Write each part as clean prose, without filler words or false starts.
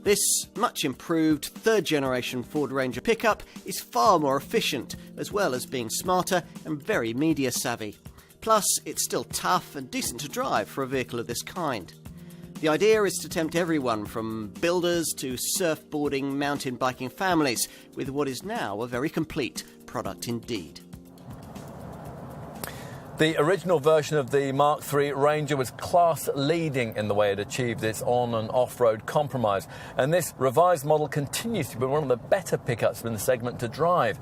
This much improved third-generation Ford Ranger pickup is far more efficient, as well as being smarter and very media-savvy. Plus, it's still tough and decent to drive for a vehicle of this kind. The idea is to tempt everyone from builders to surfboarding, mountain biking families with what is now a very complete product indeed. The original version of the Mark III Ranger was class-leading in the way it achieved its on- and off-road compromise, and this revised model continues to be one of the better pickups in the segment to drive.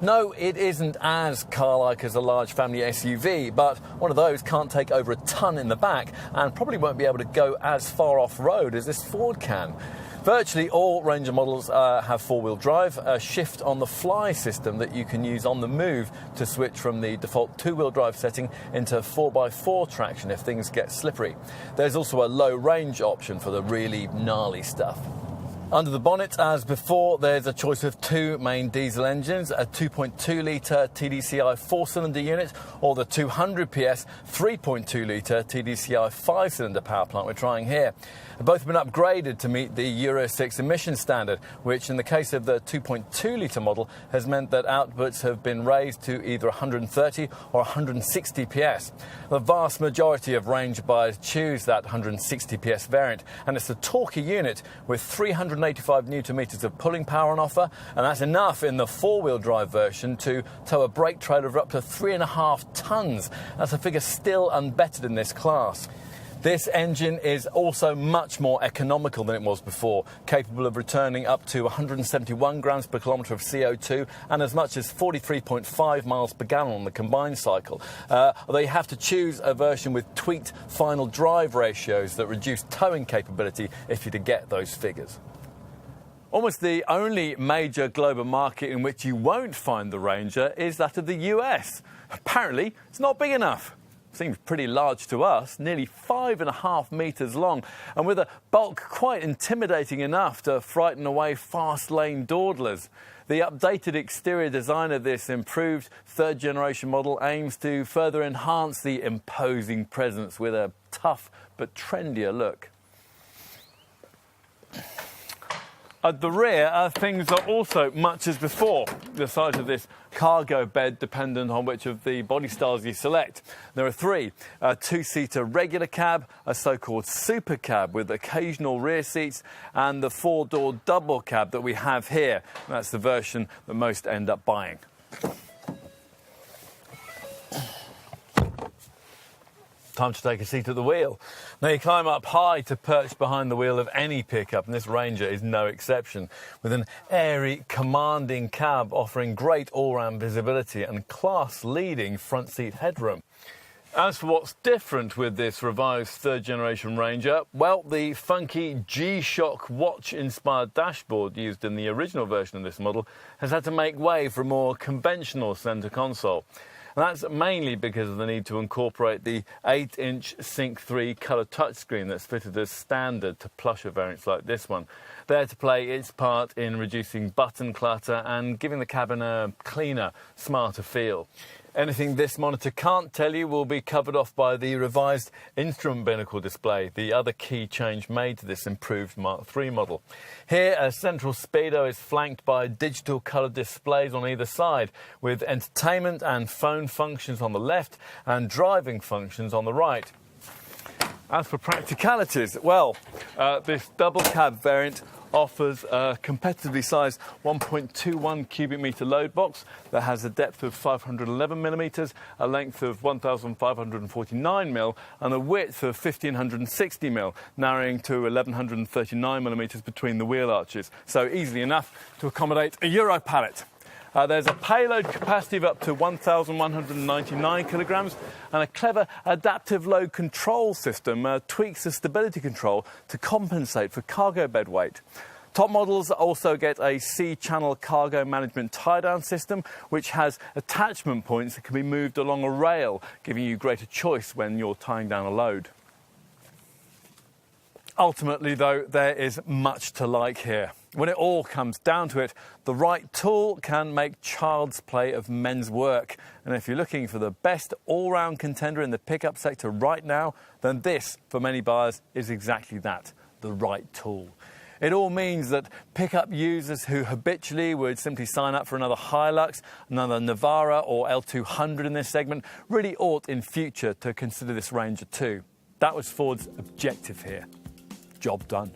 No, it isn't as car-like as a large family SUV, but one of those can't take over a ton in the back and probably won't be able to go as far off-road as this Ford can. Virtually all Ranger models have four-wheel drive, a shift-on-the-fly system that you can use on the move to switch from the default two-wheel drive setting into 4x4 traction if things get slippery. There's also a low-range option for the really gnarly stuff. Under the bonnet, as before, there's a choice of two main diesel engines, a 2.2-litre TDCi four-cylinder unit or the 200 PS 3.2-litre TDCi five-cylinder power plant we're trying here. Both have been upgraded to meet the Euro 6 emission standard, which in the case of the 2.2-litre model has meant that outputs have been raised to either 130 or 160 PS. The vast majority of Ranger buyers choose that 160 PS variant, and it's a torquey unit with 385 newton-meters of pulling power on offer, and that's enough in the four-wheel drive version to tow a brake trailer of up to 3.5 tonnes. That's a figure still unbettered in this class. This engine is also much more economical than it was before, capable of returning up to 171 grams per kilometre of CO2 and as much as 43.5 miles per gallon on the combined cycle. Although you have to choose a version with tweaked final drive ratios that reduce towing capability if you're to get those figures. Almost the only major global market in which you won't find the Ranger is that of the US. Apparently, it's not big enough. Seems pretty large to us, nearly 5.5 metres long, and with a bulk quite intimidating enough to frighten away fast-lane dawdlers. The updated exterior design of this improved third-generation model aims to further enhance the imposing presence with a tough but trendier look. At the rear, things are also much as before. The size of this cargo bed dependent on which of the body styles you select. There are three: a two-seater regular cab, a so-called super cab with occasional rear seats, and the four-door double cab that we have here. That's the version that most end up buying. Time to take a seat at the wheel. Now, you climb up high to perch behind the wheel of any pickup, and this Ranger is no exception, with an airy, commanding cab offering great all-round visibility and class-leading front seat headroom. As for what's different with this revised third-generation Ranger, well, the funky G-Shock watch-inspired dashboard used in the original version of this model has had to make way for a more conventional centre console. And that's mainly because of the need to incorporate the 8-inch Sync 3 colour touchscreen that's fitted as standard to plusher variants like this one, there to play its part in reducing button clutter and giving the cabin a cleaner, smarter feel. Anything this monitor can't tell you will be covered off by the revised instrument binnacle display, the other key change made to this improved Mark III model. Here, a central speedo is flanked by digital colour displays on either side, with entertainment and phone functions on the left and driving functions on the right. As for practicalities, well, this double cab variant offers a competitively sized 1.21 cubic metre load box that has a depth of 511 millimetres, a length of 1,549 mil, and a width of 1,560 mil, narrowing to 1,139 millimetres between the wheel arches, so easily enough to accommodate a Euro pallet. There's a payload capacity of up to 1,199 kilograms, and a clever adaptive load control system tweaks the stability control to compensate for cargo bed weight. Top models also get a C-channel cargo management tie-down system, which has attachment points that can be moved along a rail, giving you greater choice when you're tying down a load. Ultimately, though, there is much to like here. When it all comes down to it, the right tool can make child's play of men's work. And if you're looking for the best all-round contender in the pickup sector right now, then this, for many buyers, is exactly that, the right tool. It all means that pickup users who habitually would simply sign up for another Hilux, another Navara or L200 in this segment really ought in future to consider this Ranger too. That was Ford's objective here. Job done.